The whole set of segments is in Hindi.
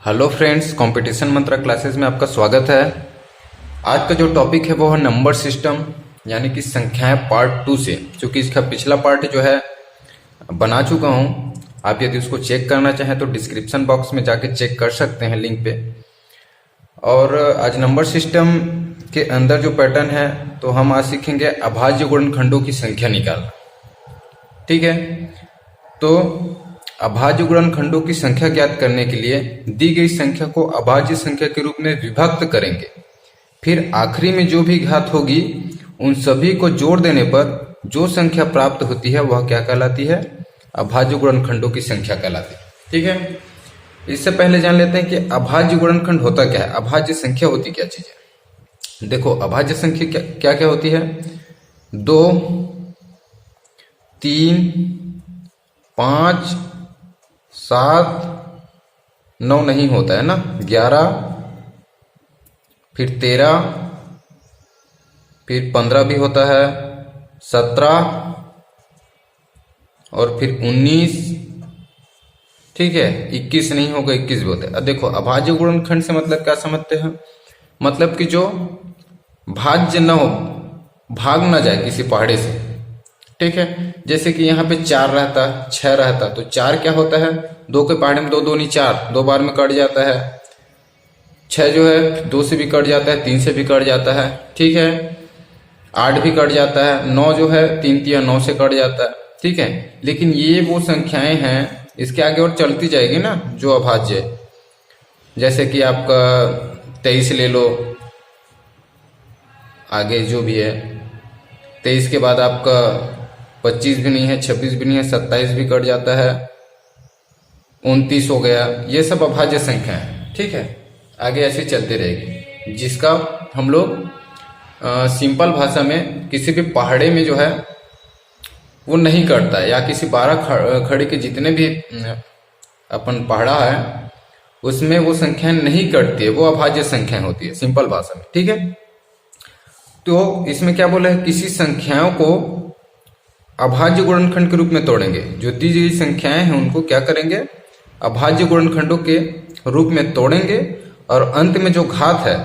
हेलो फ्रेंड्स, कंपटीशन मंत्रा क्लासेस में आपका स्वागत है। आज का जो टॉपिक है वो है नंबर सिस्टम यानी कि संख्याएं पार्ट 2 से। क्योंकि इसका पिछला पार्ट जो है बना चुका हूं, आप यदि उसको चेक करना चाहें तो डिस्क्रिप्शन बॉक्स में जाके चेक कर सकते हैं लिंक पे। और आज नंबर सिस्टम के अंदर जो पैटर्न है तो हम आज सीखेंगे अभाज्य गुणनखंडों की संख्या निकालना। ठीक है, तो अभाज्य गुणनखंडों की संख्या ज्ञात करने के लिए दी गई संख्या को अभाज्य संख्या के रूप में विभक्त करेंगे। फिर आखिरी में जो भी घात होगी उन सभी को जोड़ देने पर जो संख्या प्राप्त होती है वह क्या कहलाती है? अभाज्य गुणनखंडों की संख्या कहलाती है। ठीक है, इससे पहले जान लेते हैं कि अभाज्य गुणनखंड होता क्या है, अभाज्य संख्या होती क्या चीज है। देखो, अभाज्य संख्या क्या क्या होती है? 2, 3, 5, 7, 9 नहीं होता है ना, 11, फिर 13, फिर 15 भी होता है, 17 और फिर 19। ठीक है, 21 नहीं होगा, 21 भी होता है। अब देखो, अभाज्य गुणनखंड से मतलब क्या समझते हैं? मतलब कि जो भाज्य न हो, भाग ना जाए किसी पहाड़े से। ठीक है, जैसे कि यहाँ पे 4 रहता, 6 रहता, तो 4 क्या होता है? 2 के पहाड़े में 2 दूनी 4, 2 बार में कट जाता है। 6 जो है 2 से भी कट जाता है, 3 से भी कट जाता है। ठीक है, 8 भी कट जाता है, 9 जो है 3 3 9 से कट जाता है। ठीक है, लेकिन ये वो संख्याएं हैं, इसके आगे और चलती जाएगी ना जो अभाज्य है। जैसे कि आपका 23 ले लो, आगे जो भी है 23 के बाद आपका 25 भी नहीं है, 26 भी नहीं है, 27 भी कट जाता है, 29 हो गया। ये सब अभाज्य संख्या है। ठीक है, आगे ऐसे चलती रहेगी, जिसका हम लोग सिंपल भाषा में किसी भी पहाड़े में जो है वो नहीं कटता है, या किसी 12 खड़ी के जितने भी अपन पहाड़ा है उसमें वो संख्या नहीं कटती है, वो अभाज्य संख्या होती है सिंपल भाषा में। ठीक है, तो इसमें क्या बोला है? किसी संख्याओं को अभाज्य गुणनखंड के रूप में तोड़ेंगे। जो दी गई संख्याएं हैं उनको क्या करेंगे? अभाज्य गुणनखंडों के रूप में तोड़ेंगे और अंत में जो घात है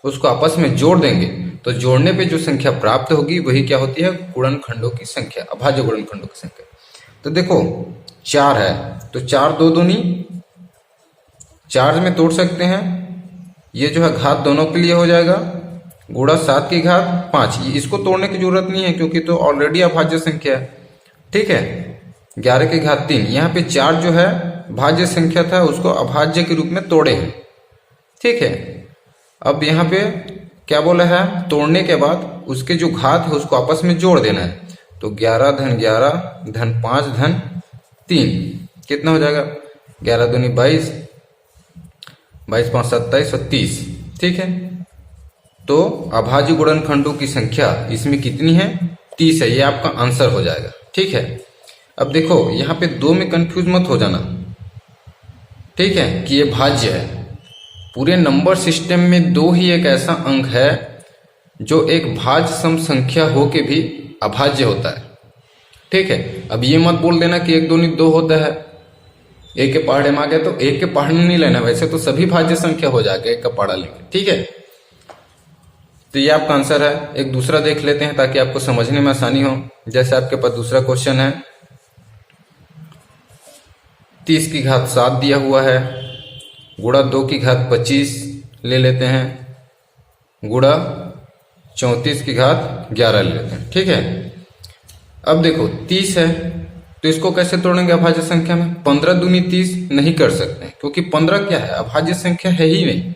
उसको आपस में जोड़ देंगे। तो जोड़ने पे जो संख्या प्राप्त होगी वही क्या होती है? गुणनखंडों की संख्या, अभाज्य गुणनखंडों की संख्या। तो देखो, 4 है तो 4 2 दूनी 4 में तोड़ सकते हैं। ये जो है घात दोनों के लिए हो जाएगा, गुणा 7 की घात 5। इसको तोड़ने की जरूरत नहीं है क्योंकि तो ऑलरेडी अभाज्य संख्या है। ठीक है, 11 की घात 3। यहाँ पे 4 जो है भाज्य संख्या था, उसको अभाज्य के रूप में तोड़े हैं। ठीक है, अब यहाँ पे क्या बोला है? तोड़ने के बाद उसके जो घात है उसको आपस में जोड़ देना है। तो 11 धन 11 धन 5 धन 3 कितना हो जाएगा? 11 दूनी 22, 22 5 27 और 30। ठीक है, तो अभाज्य गुणनखंडों की संख्या इसमें कितनी है? 30 है। ये आपका आंसर हो जाएगा। ठीक है, अब देखो यहाँ पे 2 में कंफ्यूज मत हो जाना। ठीक है, कि ये भाज्य है। पूरे नंबर सिस्टम में 2 ही एक ऐसा अंक है जो एक भाज्य सम संख्या हो के भी अभाज्य होता है। ठीक है, अब ये मत बोल देना कि 1 दूनी 2 होता है, एक के पहाड़े में आ गया तो एक के पहाड़े में नहीं लेना। वैसे तो सभी भाज्य संख्या हो जाएगा एक का पहाड़ा लेंगे। ठीक है, तो ये आपका आंसर है। एक दूसरा देख लेते हैं ताकि आपको समझने में आसानी हो। जैसे आपके पास दूसरा क्वेश्चन है, 30 की घात 7 दिया हुआ है, गुणा 2 की घात 25 ले लेते हैं, गुणा 34 की घात 11 ले लेते हैं। ठीक है, अब देखो 30 है तो इसको कैसे तोड़ेंगे अभाज्य संख्या में? 15 दूनी 30 नहीं कर सकते क्योंकि 15 क्या है? अभाज्य संख्या है ही नहीं।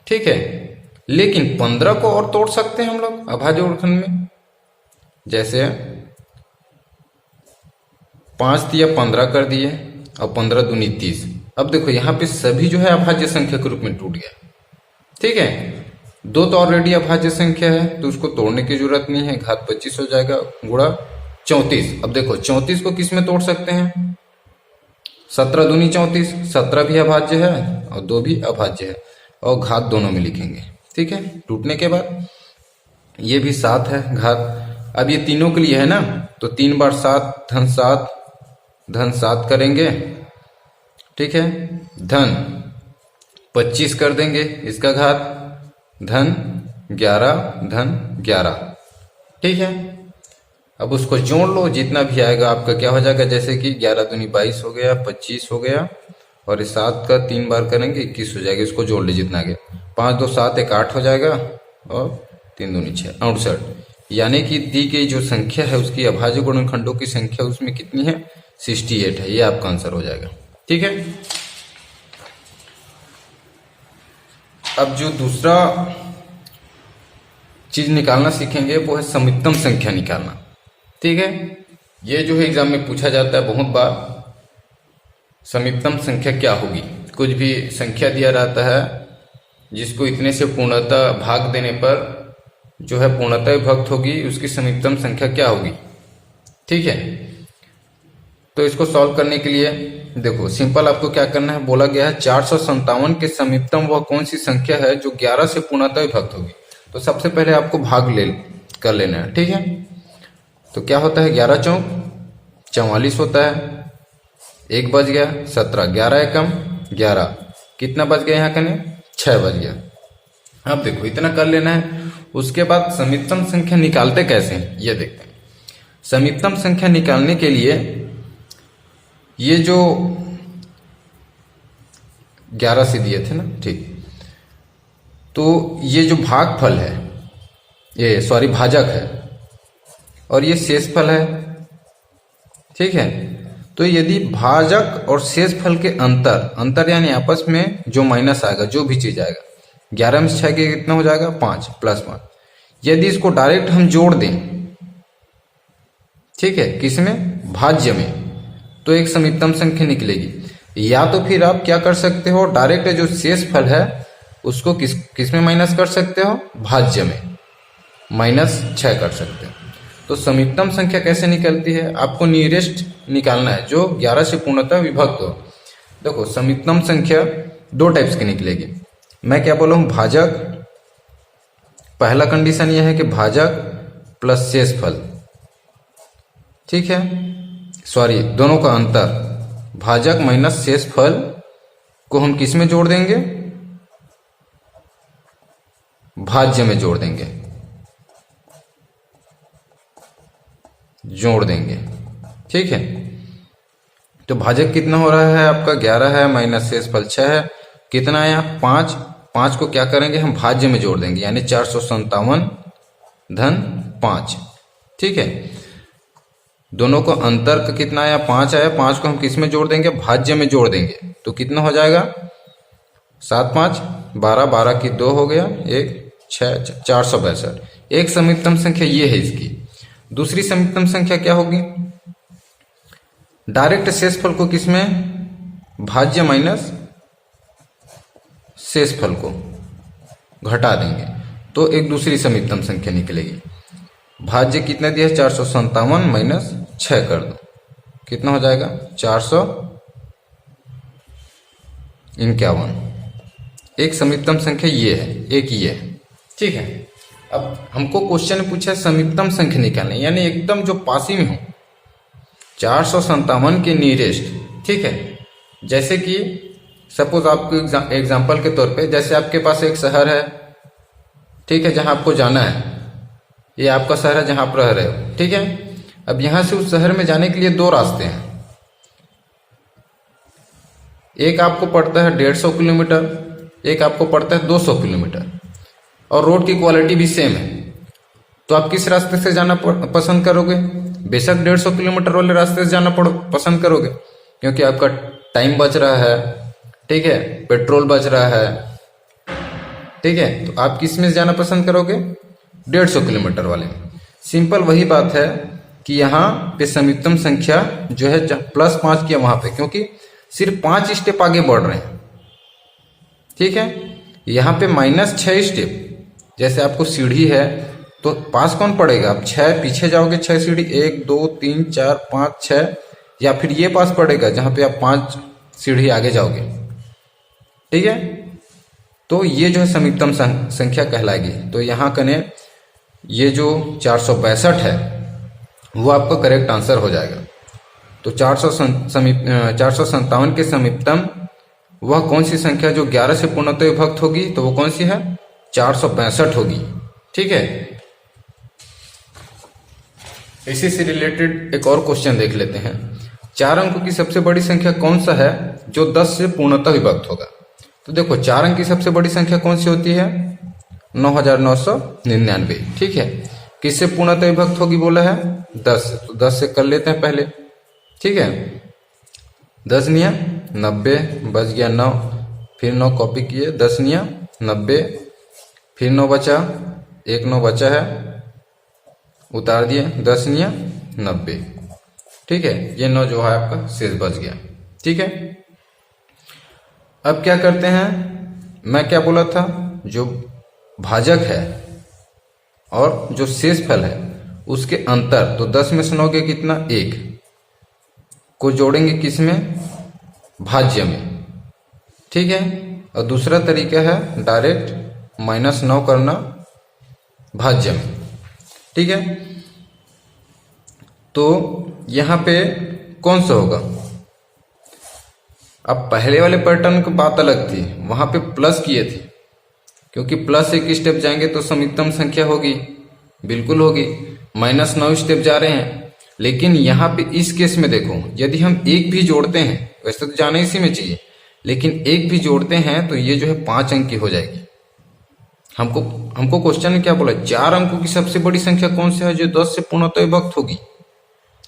ठीक है, लेकिन 15 को और तोड़ सकते हैं हम लोग अभाज्य गुणनखंड में। जैसे 5 दिया 15 कर दिए और 15 दूनी 30। अब देखो यहाँ पे सभी जो है अभाज्य संख्या के रूप में टूट गया। ठीक है, 2 तो ऑलरेडी अभाज्य संख्या है तो उसको तोड़ने की जरूरत नहीं है, घात 25 हो जाएगा, गुणा 34। अब देखो 34 को किस में तोड़ सकते हैं? 17 दूनी 34, 17 भी अभाज्य है और 2 भी अभाज्य है, और घात दोनों में लिखेंगे। ठीक है, टूटने के बाद ये भी 7 है घात। अब ये तीनों के लिए है ना, तो 3 बार 7 धन 7 करेंगे। ठीक है, धन 25 कर देंगे, इसका घात धन 11 धन 11। ठीक है, अब उसको जोड़ लो, जितना भी आएगा आपका क्या हो जाएगा, जैसे कि 11 दूनी 22 हो गया, 25 हो गया, और इस 7 का 3 बार करेंगे 21 हो जाएगा। इसको जोड़ ली जितना आगे, 5 2 7 1 8 हो जाएगा, और 3 दूनी 6 68। यानी कि दी गई जो संख्या है उसकी अभाज्य गुणनखंडों की संख्या उसमें कितनी है, 68 है। ये आपका आंसर हो जाएगा। ठीक है, अब जो दूसरा चीज निकालना सीखेंगे वो है समीपतम संख्या निकालना। ठीक है, ये जो है एग्जाम में पूछा जाता है बहुत बार, समीपतम संख्या क्या होगी। कुछ भी संख्या दिया रहता है जिसको इतने से पूर्णतः भाग देने पर जो है पूर्णतः विभक्त होगी, उसकी समीपतम संख्या क्या होगी। ठीक है, तो इसको सॉल्व करने के लिए देखो सिंपल आपको क्या करना है, बोला गया है 457 के समीपतम वह कौन सी संख्या है जो 11 से पूर्णतः विभक्त होगी। तो सबसे पहले आपको भाग कर लेना है। ठीक है, तो क्या होता है, 11 चौक 44 होता है, 1 बज गया 17, 11 एकम 11, कितना बज गया यहाँ कने 6 बज गया। अब देखो इतना कर लेना है, उसके बाद समीपतम संख्या निकालते कैसे हैं ये देखते हैं। समीपतम संख्या निकालने के लिए ये जो 11 से दिए थे ना, ठीक, तो ये जो भागफल है, ये सॉरी भाजक है, और ये शेषफल है। ठीक है, तो यदि भाजक और शेषफल के अंतर यानी आपस में जो माइनस आएगा, जो भी चीज आएगा, 11 में 6 के कितना हो जाएगा 5 + 5। यदि इसको डायरेक्ट हम जोड़ दें, ठीक है, किसमें, भाज्य में, तो एक समीपतम संख्या निकलेगी। या तो फिर आप क्या कर सकते हो, डायरेक्ट जो शेषफल है उसको किस में माइनस कर सकते हो, भाज्य में -6 कर सकते हो। तो समीपतम संख्या कैसे निकलती है, आपको नियरेस्ट निकालना है जो 11 से पूर्णतः विभक्त हो। देखो समीपतम संख्या 2 टाइप्स की निकलेगी। मैं क्या बोला हूं, भाजक, पहला कंडीशन यह है कि भाजक प्लस शेषफल। ठीक है, सॉरी दोनों का अंतर, भाजक माइनस शेषफल को हम किस में जोड़ देंगे, भाज्य में जोड़ देंगे, जोड़ देंगे। ठीक है, तो भाजक कितना हो रहा है आपका 11 है, माइनस शेषफल 6 है, कितना आया 5। 5 को क्या करेंगे हम भाज्य में जोड़ देंगे, यानी 457 धन 5। ठीक है, दोनों को अंतर का कितना आया 5 आया, 5 को हम किस में जोड़ देंगे, भाज्य में जोड़ देंगे, तो कितना हो जाएगा 7 5 12, 12 की 2 हो गया, 1 6 462। एक समीपतम संख्या ये है इसकी। दूसरी समीपतम संख्या क्या होगी, डायरेक्ट शेषफल को किसमें, भाज्य माइनस शेषफल को घटा देंगे, तो एक दूसरी समीपतम संख्या निकलेगी। भाज्य कितना दिया है 457 माइनस 6 कर दो, कितना हो जाएगा 451। एक समीपतम संख्या ये है, एक ये है। ठीक है, अब हमको क्वेश्चन में पूछा समीपतम संख्या निकालने, यानी एकदम जो पासी में हो, 457 के नियरेस्ट। ठीक है, जैसे कि सपोज आपको एग्जांपल के तौर पे, जैसे आपके पास एक शहर है, ठीक है, जहां आपको जाना है, ये आपका शहर है जहां आप रह रहे हो। ठीक है, अब यहां से उस शहर में जाने के लिए 2 रास्ते हैं। एक आपको पड़ता है 150 किलोमीटर, एक आपको पड़ता है 200 किलोमीटर, और रोड की क्वालिटी भी सेम है। तो आप किस रास्ते से जाना पसंद करोगे, बेशक 150 किलोमीटर वाले रास्ते से जाना पसंद करोगे, क्योंकि आपका टाइम बच रहा है, ठीक है, पेट्रोल बच रहा है। ठीक है, तो आप किस में जाना पसंद करोगे, 150 किलोमीटर वाले में। सिंपल वही बात है कि यहाँ पे समीपतम संख्या जो है +5 किया वहां पे, क्योंकि सिर्फ 5 स्टेप आगे बढ़ रहे हैं। ठीक है, यहाँ पे -6 स्टेप, जैसे आपको सीढ़ी है तो पास कौन पड़ेगा, आप 6 पीछे जाओगे, 6 सीढ़ी, 1 2 3 4 5 6, या फिर ये पास पड़ेगा जहां पे आप 5 सीढ़ी आगे जाओगे। ठीक है, तो ये जो है समीपतम संख्या कहलाएगी। तो यहाँ कने ये जो 462 है वो आपका करेक्ट आंसर हो जाएगा। तो 457 के समीपतम वह कौन सी संख्या जो 11 से पूर्णतः विभक्त होगी, तो वो कौन सी है, 465 होगी। ठीक है, इसी से रिलेटेड एक और क्वेश्चन देख लेते हैं। 4 अंकों की सबसे बड़ी संख्या कौन सा है जो 10 से पूर्णतः विभक्त होगा। तो देखो 4 अंक की सबसे बड़ी संख्या कौन सी होती है, 9999। ठीक है, किससे पूर्णतः विभक्त होगी बोला है, 10 से। तो 10 से कर लेते हैं पहले। ठीक है, 10 निया 90, बच गया 9, फिर 9 कॉपी किए, 10 निया 90, फिर 9 बचा, एक 9 बचा है, उतार दिए, 10 निया 90। ठीक है, ये 9 जो है आपका शेष बच गया। ठीक है, अब क्या करते हैं, मैं क्या बोला था, जो भाजक है और जो शेषफल है उसके अंतर, तो 10 में से 9 गया कितना, 1 को जोड़ेंगे किसमें, भाज्य में। ठीक है, और दूसरा तरीका है डायरेक्ट -9 करना भाज्य में। ठीक है, तो यहां पे कौन सा होगा, अब पहले वाले पैटर्न की बात अलग थी, वहां पे प्लस किए थे, क्योंकि प्लस एक स्टेप जाएंगे तो समीपतम संख्या होगी, बिल्कुल होगी। -9 स्टेप जा रहे हैं, लेकिन यहां पे इस केस में देखो, यदि हम एक भी जोड़ते हैं, वैसे तो जाना इसी में चाहिए, लेकिन एक भी जोड़ते हैं तो ये जो है 5 अंक की हो जाएगी। हमको क्वेश्चन में क्या बोला, 4 अंकों की सबसे बड़ी संख्या कौन सी है जो 10 से पूर्णतः विभक्त होगी।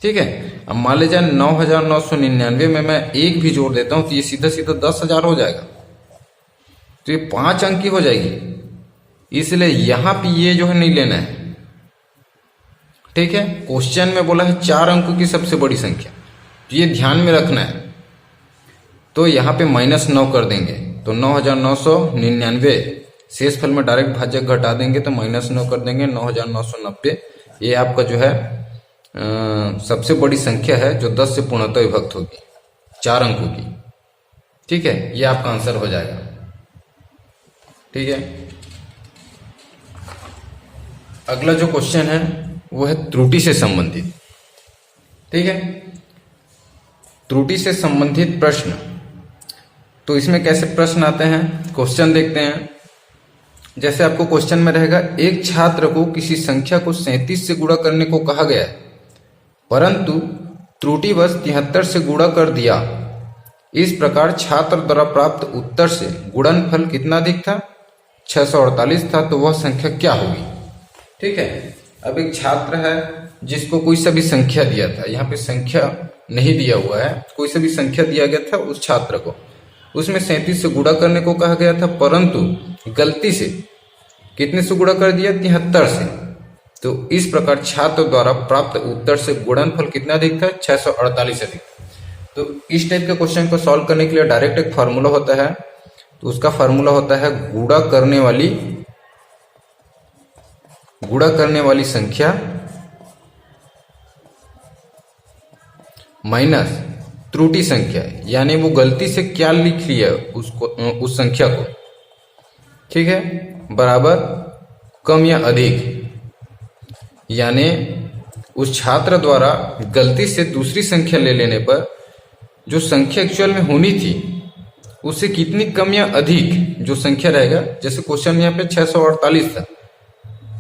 ठीक है, अब मान लीजिए 9999 में मैं एक भी जोड़ देता हूं तो ये सीधा सीधा 10,000 हो जाएगा, तो ये 5 अंक की हो जाएगी। इसलिए यहां पे ये जो है नहीं लेना है। ठीक है, क्वेश्चन में बोला है 4 अंकों की सबसे बड़ी संख्या, तो ये ध्यान में रखना है। तो यहां पे -9 कर देंगे, तो 9999 शेषफल में डायरेक्ट भाजक घटा देंगे, तो -9 कर देंगे, 9990। ये आपका जो है सबसे बड़ी संख्या है जो 10 से पूर्णतः विभक्त होगी, 4 अंकों की। ठीक है, ये आपका आंसर हो जाएगा। ठीक है, अगला जो क्वेश्चन है वो है त्रुटि से संबंधित। ठीक है, त्रुटि से संबंधित प्रश्न, तो इसमें कैसे प्रश्न आते हैं, क्वेश्चन देखते हैं। जैसे आपको क्वेश्चन में रहेगा, एक छात्र को किसी संख्या को 37 से गुणा करने को कहा गया है, परंतु त्रुटिवश 73 से गुणा कर दिया। इस प्रकार छात्र द्वारा प्राप्त उत्तर से गुणनफल कितना अधिक था, 648 था, तो वह संख्या क्या होगी। ठीक है, अब एक छात्र है जिसको कोई सा भी संख्या दिया था, यहाँ पे संख्या नहीं दिया हुआ है, कोई सा भी संख्या दिया गया था उस छात्र को, उसमें 37 से गुणा करने को कहा गया था, परंतु गलती से कितने से गुणा कर दिया, 73 से। तो इस प्रकार छात्र द्वारा प्राप्त उत्तर से गुणनफल कितना अधिक था, 648 अधिक। तो इस टाइप के क्वेश्चन को सॉल्व करने के लिए डायरेक्ट एक फार्मूला होता है, तो उसका फार्मूला होता है गुणा करने वाली संख्या माइनस त्रुटि संख्या, यानी वो गलती से क्या लिख लिया उसको, उस संख्या को। ठीक है, बराबर कम या अधिक, यानी उस छात्र द्वारा गलती से दूसरी संख्या ले लेने पर जो संख्या एक्चुअल में होनी थी उससे कितनी कम या अधिक जो संख्या रहेगा। जैसे क्वेश्चन में यहाँ पे 648 था,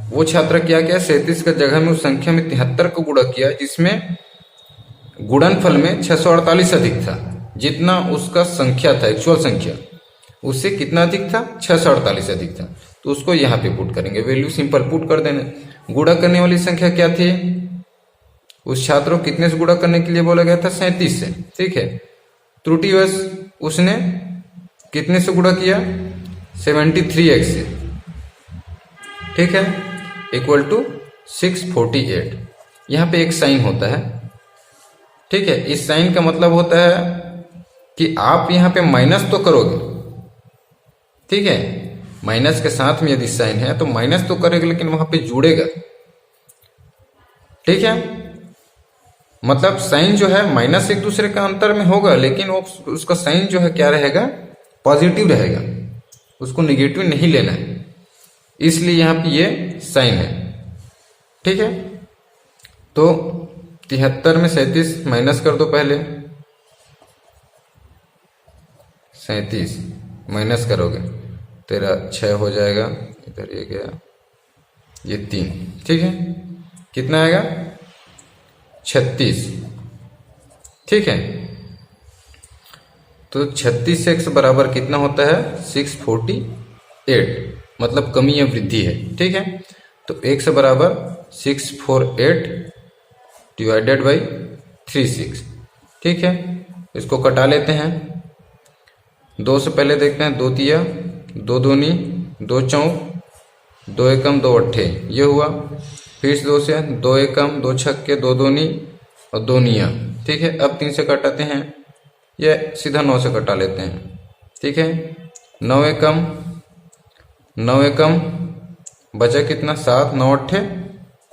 वो छात्र क्या किया, 37 का जगह में उस संख्या में 73 को गुणा किया, जिसमें गुणनफल में 648 अधिक था, जितना उसका संख्या था, एक्चुअल संख्या, उससे कितना अधिक था, 648 अधिक था। तो उसको यहाँ पे पुट करेंगे, वैल्यू सिंपल पुट कर देना। गुणा करने वाली संख्या क्या थी, उस छात्र को कितने से गुणा करने के लिए बोला गया था, 37 से। ठीक है, त्रुटिवश उसने कितने से गुणा किया, 73x से। ठीक है, इक्वल टू 648। यहाँ पे एक साइन होता है। ठीक है, इस साइन का मतलब होता है कि आप यहाँ पे माइनस तो करोगे, ठीक है, माइनस के साथ में यदि साइन है तो माइनस तो करेगा, लेकिन वहां पे जुड़ेगा। ठीक है, मतलब साइन जो है माइनस एक दूसरे का अंतर में होगा, लेकिन वो उसका साइन जो है क्या रहेगा, पॉजिटिव रहेगा, उसको निगेटिव नहीं लेना है, इसलिए यहाँ पे ये साइन है। ठीक है, तो 73 में 37 माइनस कर दो पहले, 37 माइनस करोगे तेरा 6 हो जाएगा, इधर ये गया, ये 3, ठीक है। कितना आएगा 36, ठीक है। तो 36 से x बराबर कितना होता है 648, मतलब कमी या वृद्धि है, ठीक है। तो x बराबर 648 डिवाइडेड बाई 36, ठीक है। इसको कटा लेते हैं, 2 से पहले देखते हैं, 2 तिया 2 दूनी 2 चौक 2 एकम 2 अट्ठे, ये हुआ। फिर 2 से 2 एकम 2 छक्के 2 दूनी और 2 निया, ठीक है। अब 3 से कटाते हैं, या सीधा 9 से कटा लेते हैं, ठीक है। 9 एकम बचा कितना 7, 9 अट्ठे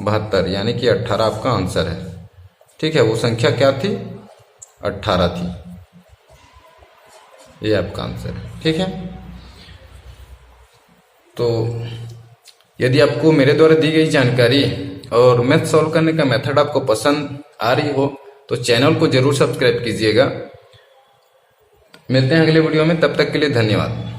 72, यानी कि 18 आपका आंसर है, ठीक है। वो संख्या क्या थी 18 थी, ये आपका आंसर है, ठीक है। तो यदि आपको मेरे द्वारा दी गई जानकारी और मैथ सॉल्व करने का मेथड आपको पसंद आ रही हो तो चैनल को जरूर सब्सक्राइब कीजिएगा। मिलते हैं अगले वीडियो में, तब तक के लिए धन्यवाद।